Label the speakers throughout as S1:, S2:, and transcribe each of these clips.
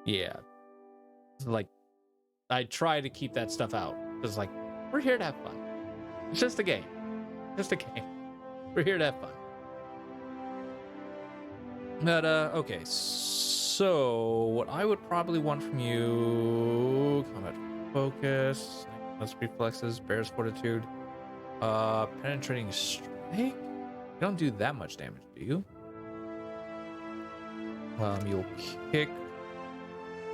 S1: Yeah. Like, I try to keep that stuff out. It's like, we're here to have fun. It's just a game. Just a game. We're here to have fun. But, okay. So, what I would probably want from you... Combat focus. Plus reflexes. Bear's fortitude. Penetrating strike? You don't do that much damage, do you? You'll kick.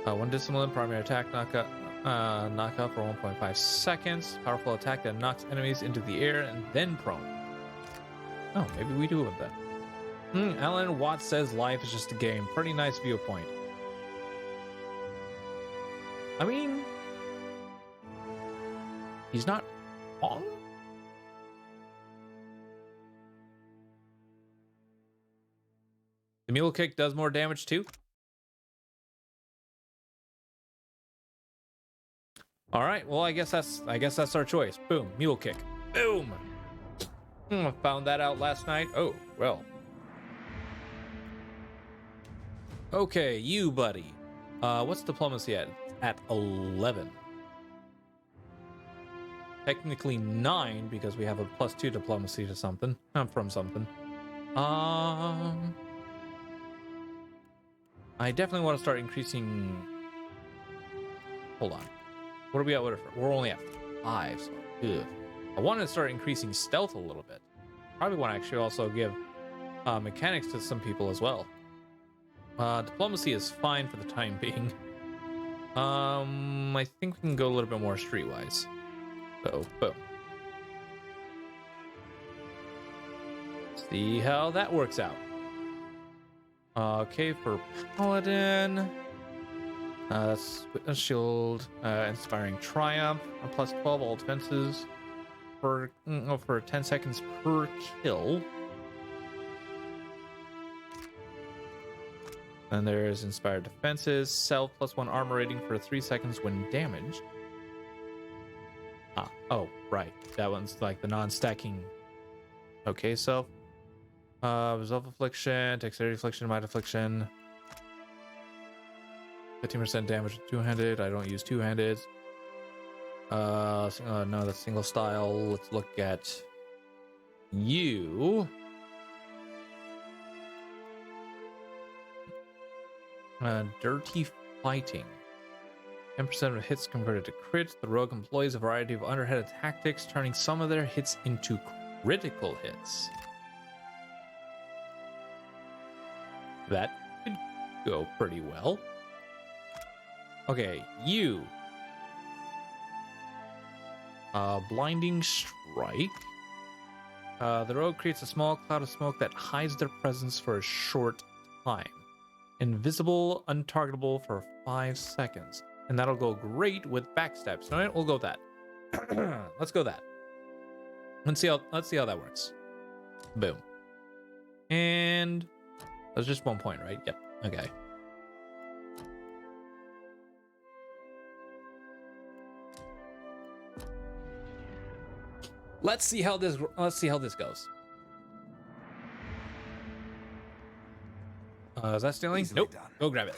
S1: One discipline, primary attack, knockout for 1.5 seconds. Powerful attack that knocks enemies into the air and then prone. Oh, maybe we do with that. Alan Watts says life is just a game. Pretty nice viewpoint. I mean, he's not wrong. The mule kick does more damage too. All right, well, I guess that's our choice. Boom, mule kick. Boom. Found that out last night. Oh, well. Okay, you buddy. What's diplomacy at? At 11. Technically 9 because we have a +2 diplomacy to something. From something. I definitely want to start increasing. Hold on. What are we at? We're only at 5. So, ugh. I want to start increasing stealth a little bit. Probably want to actually also give mechanics to some people as well. Diplomacy is fine for the time being. I think we can go a little bit more streetwise. So, boom. See how that works out. Okay, for Paladin. That's Witness Shield, Inspiring Triumph, a +12 all defenses for 10 seconds per kill. Then there's Inspired Defenses, Self +1 armor rating for 3 seconds when damaged. Oh, right. That one's like the non-stacking. Okay, Self. Resolve Affliction, Dexterity Affliction, Might Affliction. 15% damage with two-handed. I don't use two-handed. No, that's single style. Let's look at you. Dirty Fighting. 10% of hits converted to crits. The rogue employs a variety of underhanded tactics, turning some of their hits into critical hits. That could go pretty well. Okay, you. Blinding Strike. The rogue creates a small cloud of smoke that hides their presence for a short time. Invisible, untargetable for 5 seconds. And that'll go great with backstab. So we'll go with that. Let's go that. Let's see how that works. Boom. And that's just 1 point, right? Yep. Okay. Let's see how this goes. Is that stealing? Nope. Done. Go grab it.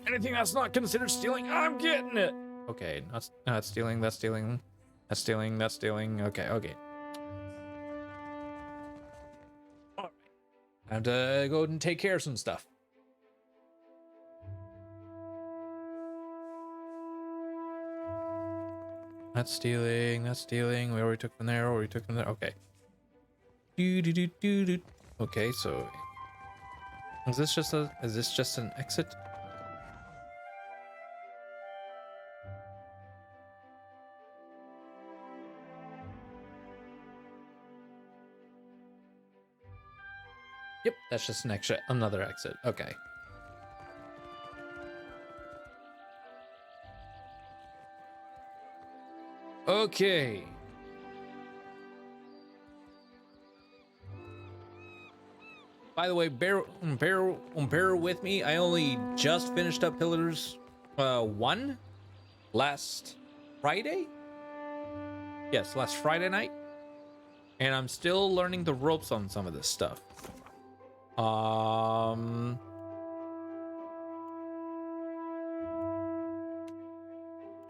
S1: Anything that's not considered stealing, I'm getting it. Okay, not stealing. That's stealing. That's stealing. That's stealing. Okay. Okay. All right. Time to go and take care of some stuff. That's stealing. That's stealing. We already took from there. Okay. Okay, so is this just an exit? Yep, that's just another exit. Okay. Okay. By the way, bear with me. I only just finished up Pillars 1 last Friday. Yes, last Friday night. And I'm still learning the ropes on some of this stuff.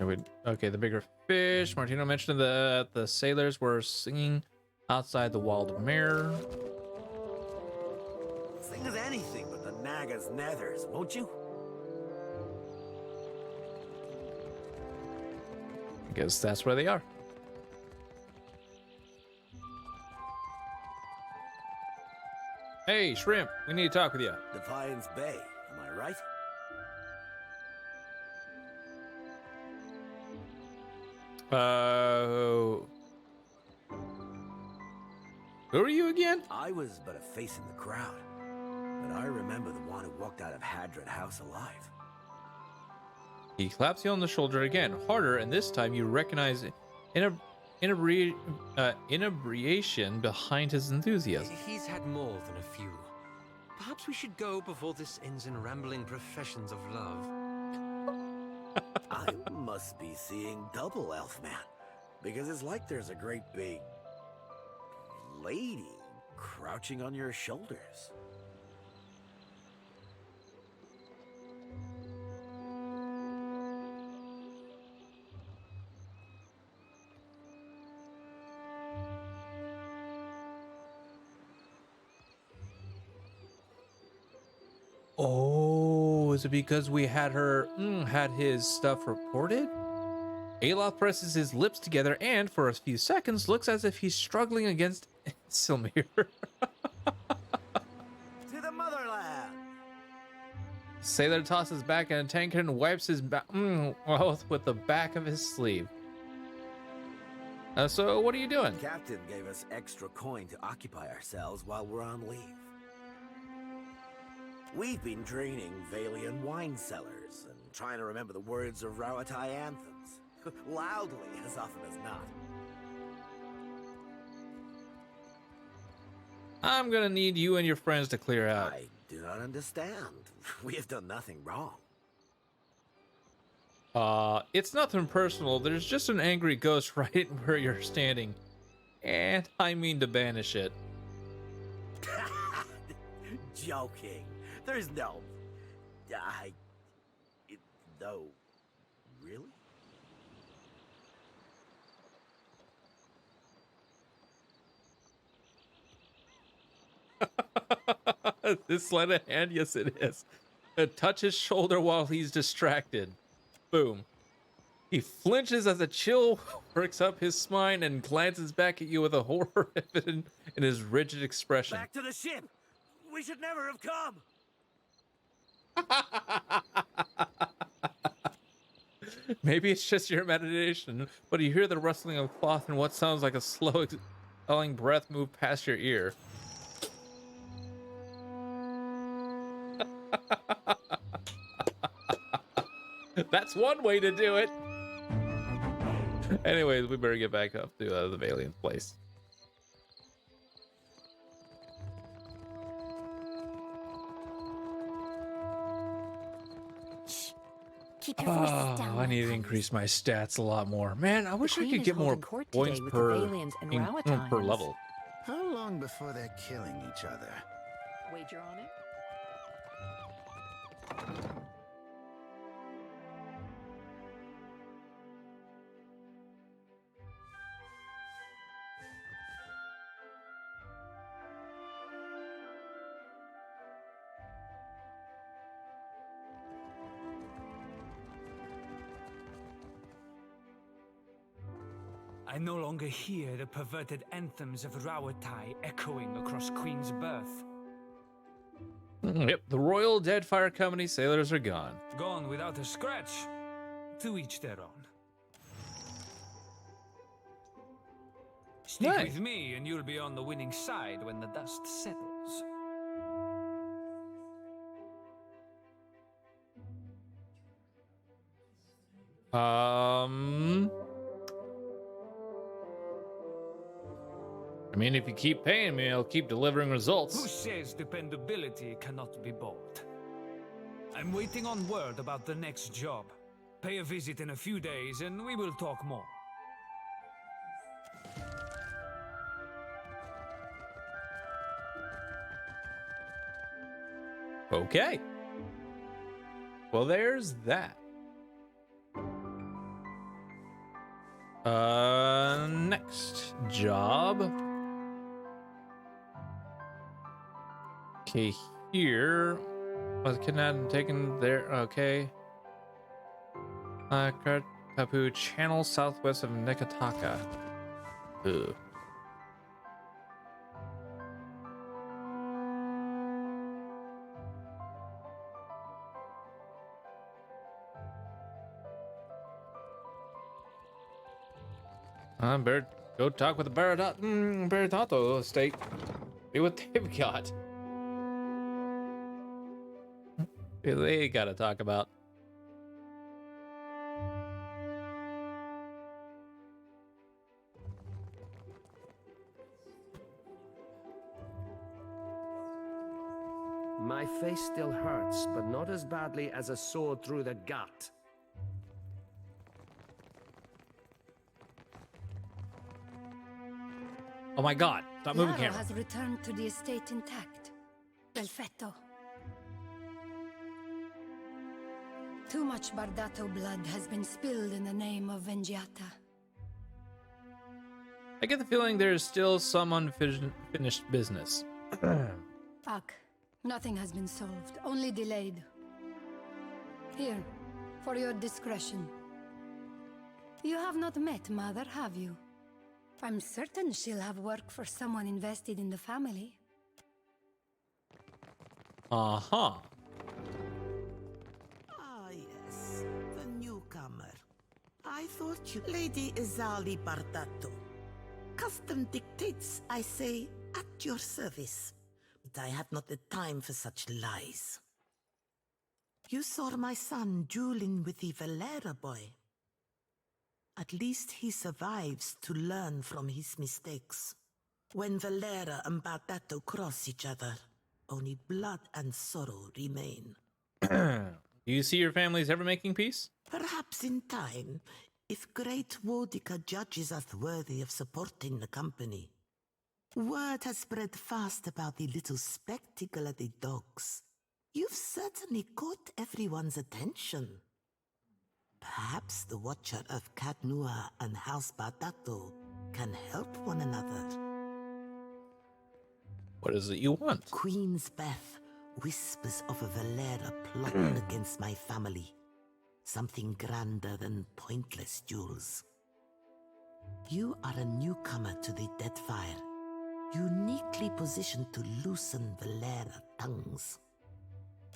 S1: Okay, the bigger fish. Martino mentioned that the sailors were singing outside the Wild Mare.
S2: Sing as anything but the Naga's nethers, won't you?
S1: I guess that's where they are. Hey, Shrimp, we need to talk with you.
S2: Defiance Bay, am I right?
S1: Who are you again?
S2: I was but a face in the crowd, but I remember the one who walked out of Hadron House alive.
S1: He claps you on the shoulder again, harder, and this time you recognize inebriation behind his enthusiasm.
S3: He's had more than a few. Perhaps we should go before this ends in rambling professions of love.
S2: I must be seeing double, Elfman, because it's like there's a great big lady crouching on your shoulders.
S1: Oh, is it because we had had his stuff reported? Aloth presses his lips together and, for a few seconds, looks as if he's struggling against Silmir.
S2: To the motherland!
S1: Sailor tosses back in a tankard and wipes his mouth with the back of his sleeve. So, what are you doing?
S2: Captain gave us extra coin to occupy ourselves while we're on leave. We've been draining Valian wine cellars and trying to remember the words of Rauatai anthems, loudly as often as not.
S1: I'm gonna need you and your friends to clear out.
S2: I do not understand. We have done nothing wrong.
S1: It's nothing personal. There's just an angry ghost right where you're standing, and I mean to banish it.
S2: Joking. There's no... No. Really?
S1: This sleight of hand, yes it is. Touch his shoulder while he's distracted. Boom. He flinches as a chill works up his spine and glances back at you with a horror evident in his rigid expression.
S2: Back to the ship! We should never have come!
S1: Maybe it's just your imagination, but you hear the rustling of cloth and what sounds like a slow exhaling breath move past your ear. That's one way to do it. Anyways, we better get back up to the Valiant place.
S4: Keep your voices down.
S1: I need to increase my stats a lot more. Man, I wish I could get more points per level.
S5: How long before they're killing each other?
S4: Wager on it?
S6: I no longer hear the perverted anthems of Rauatai echoing across Queen's Birth.
S1: Yep, the Royal Deadfire Company sailors are gone.
S6: Gone without a scratch. To each their own. Stick
S1: Nice.
S6: with me and you'll be on the winning side when the dust settles.
S1: I mean, if you keep paying me, I'll keep delivering
S6: Who
S1: results.
S6: says dependability cannot be bought? I'm waiting on word about the next job. Pay a visit in a few days and we will talk more.
S1: Okay. Well, there's that. Next job. Okay, here was kidnapped and taken there. Okay. Tapu Channel southwest of Nekataka. Ugh. Better go talk with the Baratato estate. See what they've got. They gotta talk about.
S7: My face still hurts, but not as badly as a sword through the gut.
S1: Oh my god, stop moving
S4: Lara
S1: camera.
S4: has returned to the estate intact. Perfetto. Too much Bardato blood has been spilled in the name of Vengiata.
S1: I get the feeling there's still some unfinished business.
S4: Fuck. Nothing has been solved, only delayed. Here, for your discretion. You have not met Mother, have you? I'm certain she'll have work for someone invested in the family.
S1: Uh-huh.
S8: Ah, yes, the newcomer. I thought you... Lady Izali Bardato. Custom dictates, I say, at your service. But I have not the time for such lies. You saw my son dueling with the Valera boy. At least he survives to learn from his mistakes. When Valera and Bardato cross each other, only blood and sorrow remain.
S1: Do you see your families ever making peace?
S8: Perhaps in time, if great Wodica judges us worthy of supporting the company. Word has spread fast about the little spectacle of the dogs. You've certainly caught everyone's attention. Perhaps the Watcher of Cadnua and House Bardato can help one another.
S1: What is it you want?
S8: Queen's Beth whispers of a Valera plotting against my family. Something grander than pointless duels. You are a newcomer to the Deadfire, uniquely positioned to loosen Valera tongues.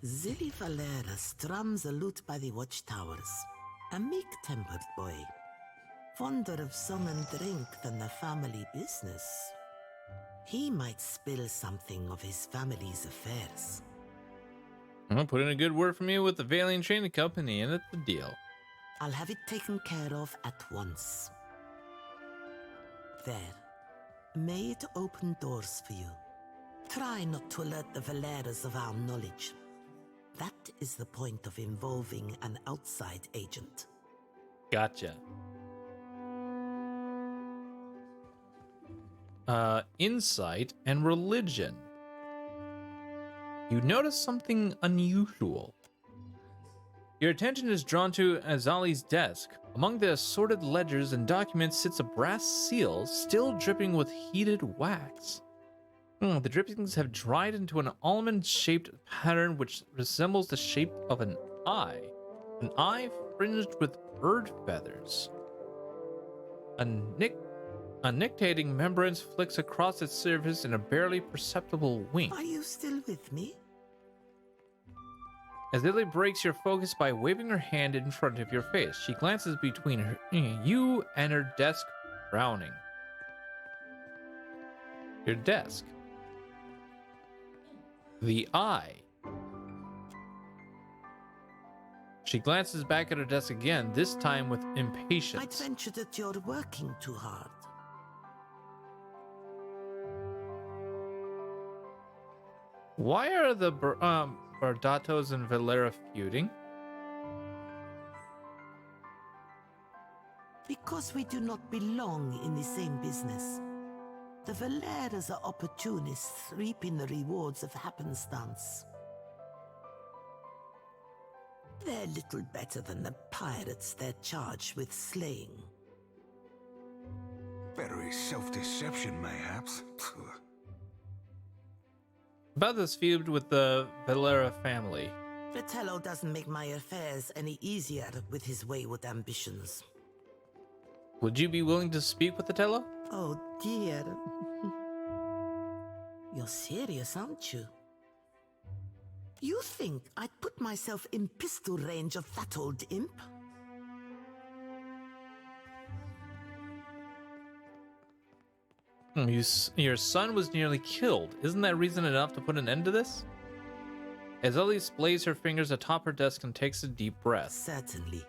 S8: Zilly Valera strums a lute by the watchtowers, a meek-tempered boy, fonder of song and drink than the family business. He might spill something of his family's affairs.
S1: I'll put in a good word for me with the Valiant Training Company, and it's the deal.
S8: I'll have it taken care of at once. There. May it open doors for you. Try not to alert the Valeras of our knowledge. That is the point of involving an outside agent.
S1: Gotcha. Insight and religion. You notice something unusual. Your attention is drawn to Azali's desk. Among the assorted ledgers and documents sits a brass seal, still dripping with heated wax. The drippings have dried into an almond-shaped pattern which resembles the shape of an eye fringed with bird feathers. A nictating membrane flicks across its surface in a barely perceptible wink.
S8: Are you still with me?
S1: As Lily breaks your focus by waving her hand in front of your face, she glances between you and her desk, frowning. Your desk. The eye. She glances back at her desk again, this time with impatience.
S8: I'd venture that you're working too hard.
S1: Why are the Bardatos and Valera feuding?
S8: Because we do not belong in the same business. The Valeras are opportunists reaping the rewards of happenstance. They're little better than the pirates they're charged with slaying.
S5: Very self-deception, mayhaps.
S1: About this feud with the Valera family.
S8: Fratello doesn't make my affairs any easier with his wayward ambitions.
S1: Would you be willing to speak with Otello?
S8: Oh dear. You're serious, aren't you? You think I'd put myself in pistol range of that old imp?
S1: Your son was nearly killed. Isn't that reason enough to put an end to this? As Ellie lays her fingers atop her desk and takes a deep breath.
S8: Certainly.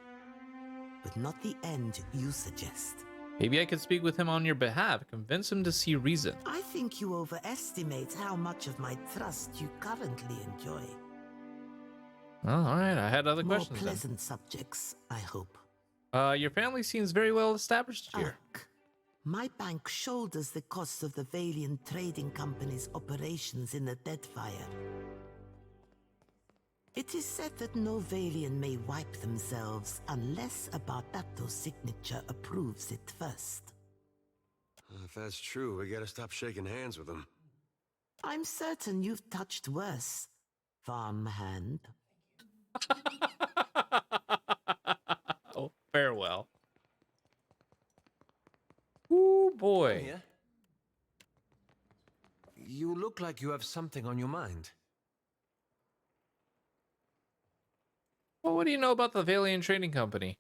S8: But not the end you suggest.
S1: Maybe I could speak with him on your behalf, convince him to see reason.
S8: I think you overestimate how much of my trust you currently enjoy.
S1: Oh, all right. I had other
S8: More
S1: questions.
S8: pleasant subjects, I hope.
S1: Your family seems very well established here.
S8: Ugh. My bank shoulders the cost of the Valiant Trading Company's operations in the Deadfire. It is said that no Valian may wipe themselves unless a Barbato signature approves it first.
S9: If that's true, we gotta stop shaking hands with them.
S8: I'm certain you've touched worse, farmhand.
S1: Oh, farewell. Ooh, boy.
S3: Yeah? You look like you have something on your mind.
S1: Well, what do you know about the Valiant Trading Company?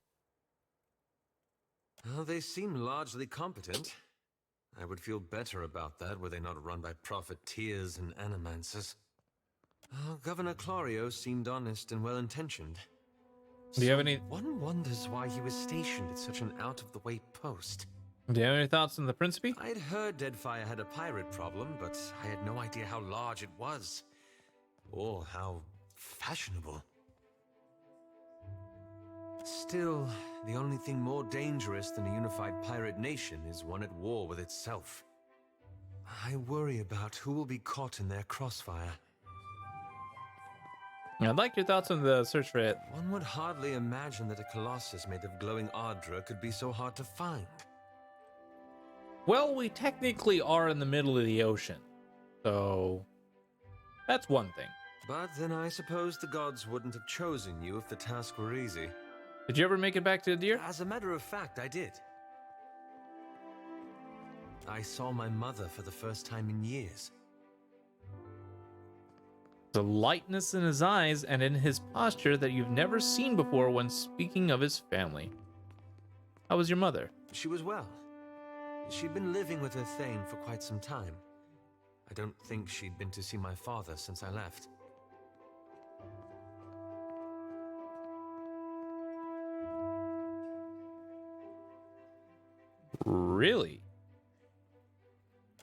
S3: Well, they seem largely competent. I would feel better about that were they not run by profiteers and animancers. Governor Clario seemed honest and well-intentioned.
S1: Do you have any?
S3: One wonders why he was stationed at such an out-of-the-way post.
S1: Do you have any thoughts on the Principe?
S3: I'd heard Deadfire had a pirate problem, but I had no idea how large it was. Or how fashionable. Still, the only thing more dangerous than a unified pirate nation is one at war with itself. I worry about who will be caught in their crossfire.
S1: I'd like your thoughts on the search for it.
S3: One would hardly imagine that a colossus made of glowing Ardra could be so hard to find.
S1: Well, we technically are in the middle of the ocean, so that's one thing.
S3: But then I suppose the gods wouldn't have chosen you if the task were easy.
S1: Did you ever make it back to Adir?
S3: As a matter of fact, I did. I saw my mother for the first time in years.
S1: The lightness in his eyes and in his posture that you've never seen before when speaking of his family. How was your mother?
S3: She was well. She'd been living with her Thane for quite some time. I don't think she'd been to see my father since I left.
S1: Really?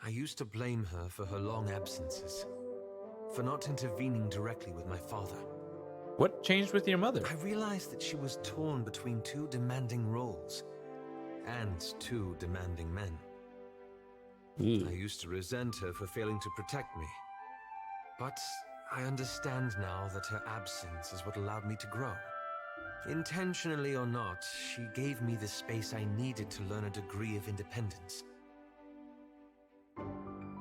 S3: I used to blame her for her long absences, for not intervening directly with my father.
S1: What changed with your mother?
S3: I realized that she was torn between two demanding roles, and two demanding men. I used to resent her for failing to protect me, but I understand now that her absence is what allowed me to grow. Intentionally or not, she gave me the space I needed to learn a degree of independence.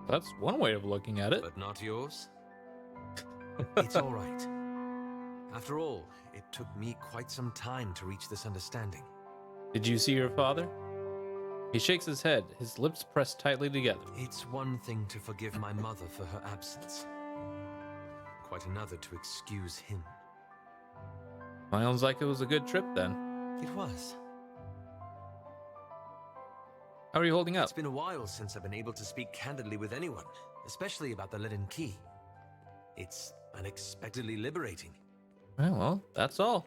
S1: That's one way of looking at it.
S3: But not yours? It's all right. After all, it took me quite some time to reach this understanding.
S1: Did you see your father? He shakes his head, his lips pressed tightly together.
S3: It's one thing to forgive my mother for her absence. Quite another to excuse him.
S1: Sounds like it was a good trip then.
S3: It was.
S1: How are you holding up?
S3: It's been a while since I've been able to speak candidly with anyone, especially about the leaden key. It's unexpectedly liberating.
S1: Well, that's all.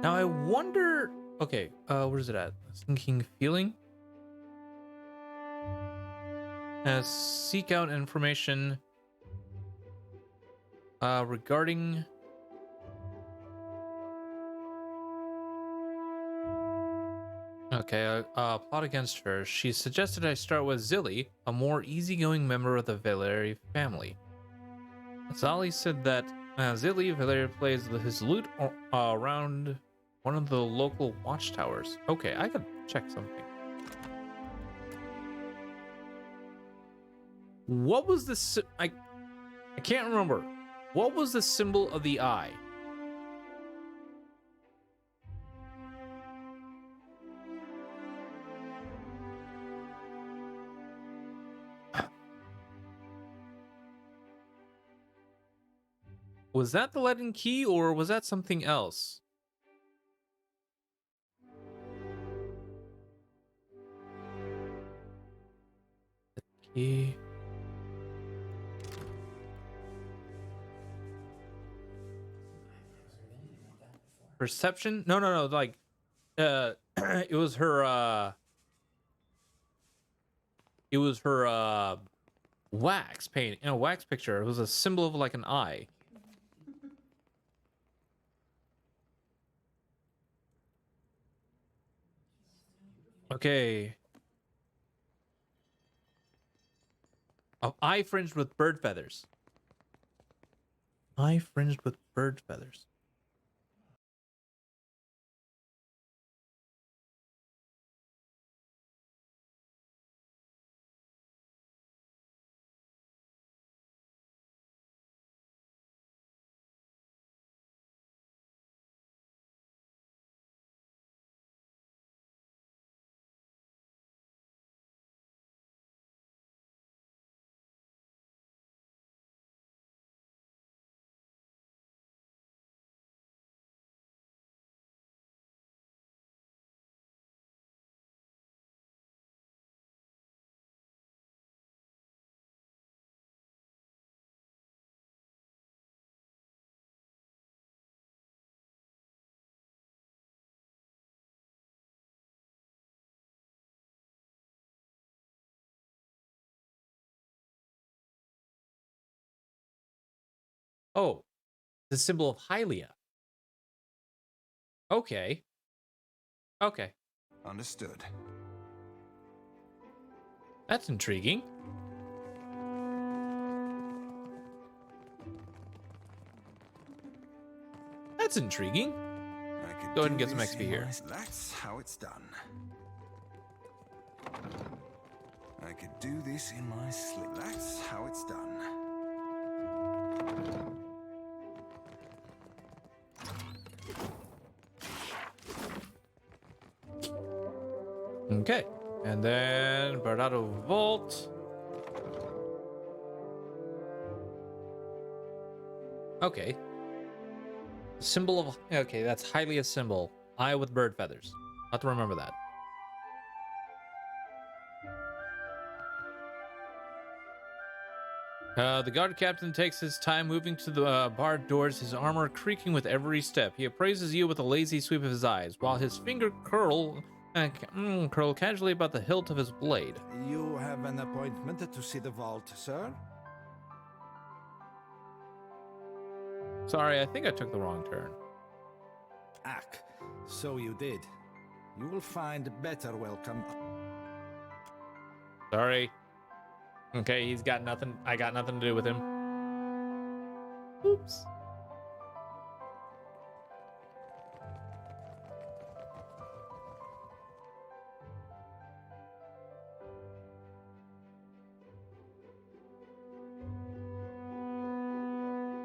S1: Now I wonder... Okay, where's it at? Sinking feeling? Seek out information regarding... Okay, plot against her. She suggested I start with Zilly, a more easygoing member of the Valeri family. Zali said that Zilly Valeri plays his lute around one of the local watchtowers. Okay, I could check something. What was the I can't remember. What was the symbol of the eye? Was that the Latin key or was that something else? The key. Perception? No, like it was her wax paint in a wax picture. It was a symbol of like an eye. Okay. Oh, eye fringed with bird feathers. Eye fringed with bird feathers. Oh, the symbol of Hylia. Okay. Okay.
S5: Understood.
S1: That's intriguing. That's intriguing. Go ahead and get some XP here.
S5: That's how it's done. I could do this in my sleep. That's how it's done.
S1: Okay. And then Bardado Vault. Okay. Symbol of... Okay, that's highly a symbol. Eye with bird feathers. I'll have to remember that. The guard captain takes his time moving to the barred doors, his armor creaking with every step. He appraises you with a lazy sweep of his eyes, while his finger curl casually about the hilt of his blade.
S10: You have an appointment to see the vault, sir?
S1: Sorry, I think I took the wrong turn.
S10: Ack, so you did. You will find better welcome.
S1: Sorry. Okay, he's got nothing. I got nothing to do with him. Oops.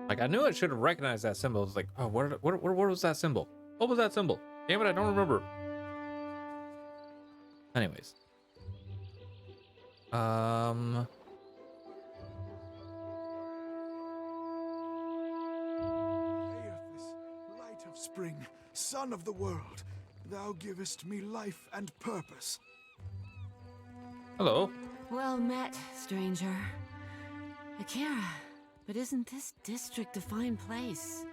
S1: Like, I knew I should have recognized that symbol. It's like, oh, what was that symbol? What was that symbol? Damn it, I don't remember. Anyways.
S5: Light of spring, sun of the world, thou givest me life and purpose.
S1: Hello.
S11: Well met, stranger. Akira, but isn't this district a fine place?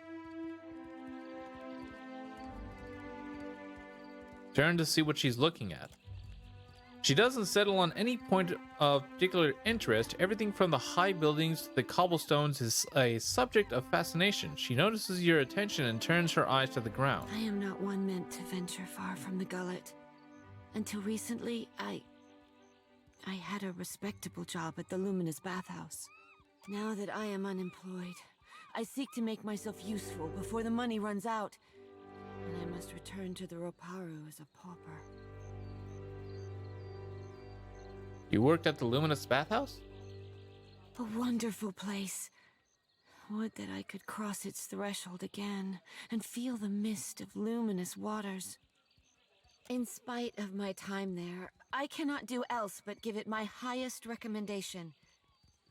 S1: Turn to see what she's looking at. She doesn't settle on any point of particular interest. Everything from the high buildings to the cobblestones is a subject of fascination. She notices your attention and turns her eyes to the ground.
S11: I am not one meant to venture far from the gullet. Until recently, I had a respectable job at the Luminous Bathhouse. Now that I am unemployed, I seek to make myself useful before the money runs out, and I must return to the Roparu as a pauper.
S1: You worked at the Luminous Bathhouse?
S11: A wonderful place. Would that I could cross its threshold again and feel the mist of luminous waters. In spite of my time there, I cannot do else but give it my highest recommendation.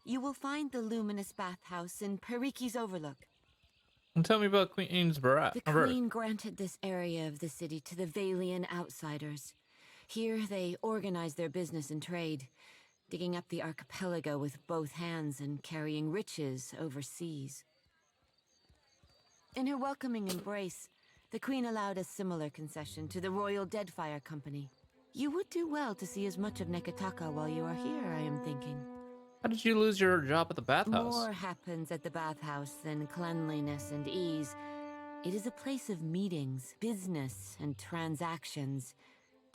S11: You will find the luminous bathhouse in Periki's Overlook.
S1: And tell me about Queen's Birth.
S11: The Queen granted this area of the city to the Valian outsiders. Here they organize their business and trade, digging up the archipelago with both hands and carrying riches overseas. In her welcoming embrace, the Queen allowed a similar concession to the Royal Deadfire Company. You would do well to see as much of Nekataka while you are here, I am thinking.
S1: How did you lose your job at the bathhouse?
S11: More happens at the bathhouse than cleanliness and ease. It is a place of meetings, business, and transactions,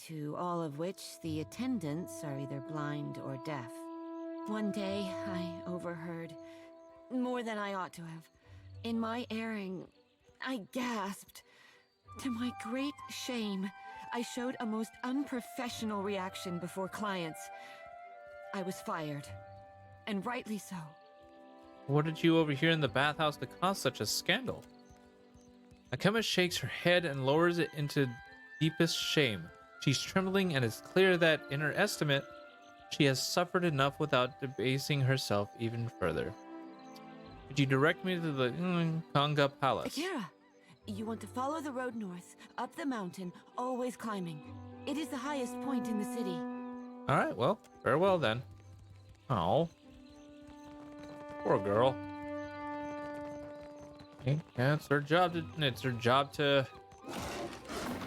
S11: to all of which the attendants are either blind or deaf. One day, I overheard, more than I ought to have. In my erring, I gasped. To my great shame, I showed a most unprofessional reaction before clients. I was fired, and rightly so.
S1: What did you overhear in the bathhouse to cause such a scandal? Akema shakes her head and lowers it into deepest shame. She's trembling, and it's clear that, in her estimate, she has suffered enough without debasing herself even further. Could you direct me to the Kanga Palace?
S11: Akira, you want to follow the road north, up the mountain, always climbing. It is the highest point in the city.
S1: All right, well, farewell then. Oh, poor girl. Okay, yeah, it's her job to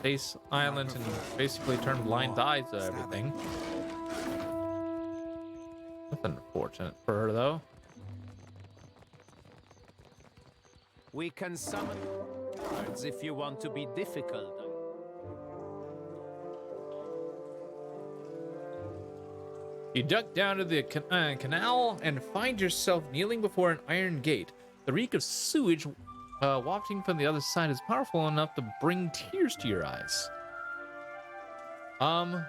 S1: face island and basically turn blind eyes to everything. That's unfortunate for her, though.
S12: We can summon cards if you want to be difficult.
S1: You duck down to the canal and find yourself kneeling before an iron gate. The reek of sewage wafting from the other side is powerful enough to bring tears to your eyes. And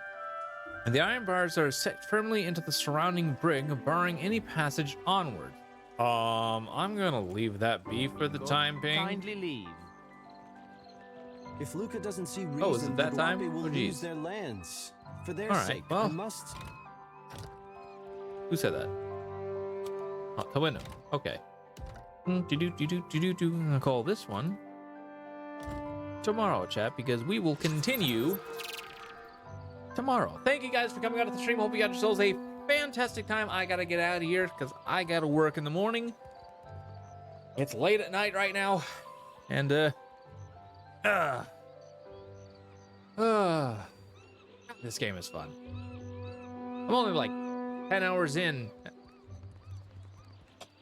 S1: the iron bars are set firmly into the surrounding brig, barring any passage onward. I'm gonna leave that be for the time being.
S12: Kindly leave.
S13: If Luca doesn't see reason,
S1: is it that
S13: the
S1: time?
S13: Guapi will
S1: Oh, geez.
S13: lose their lands. For their
S1: All right,
S13: sake,
S1: well.
S13: I must.
S1: Who said that? Oh, Tawino. Okay. I'm gonna call this one tomorrow, chat, because we will continue tomorrow. Thank you guys for coming out of the stream. Hope you got yourselves a fantastic time. I gotta get out of here because I gotta work in the morning. It's late at night right now, and this game is fun. I'm only like 10 hours in.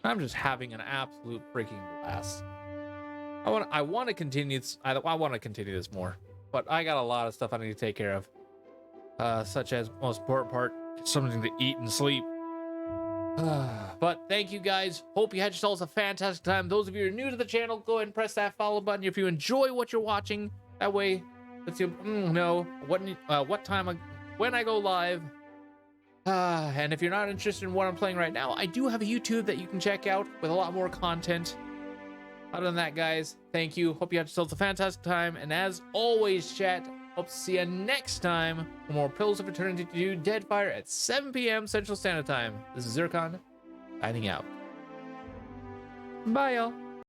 S1: I'm just having an absolute freaking blast. I want to continue this. I want to continue this more, but I got a lot of stuff I need to take care of, such as most important part, something to eat and sleep. But thank you guys. Hope you had yourselves a fantastic time. Those of you who are new to the channel, go ahead and press that follow button if you enjoy what you're watching. That way, lets you know what time when I go live. And if you're not interested in what I'm playing right now, I do have a YouTube that you can check out with a lot more content. Other than that, guys, thank you. Hope you had yourselves a fantastic time. And as always, chat, hope to see you next time for more Pillars of Eternity to do Deadfire at 7 p.m. Central Standard Time. This is Zircon, signing out. Bye, y'all.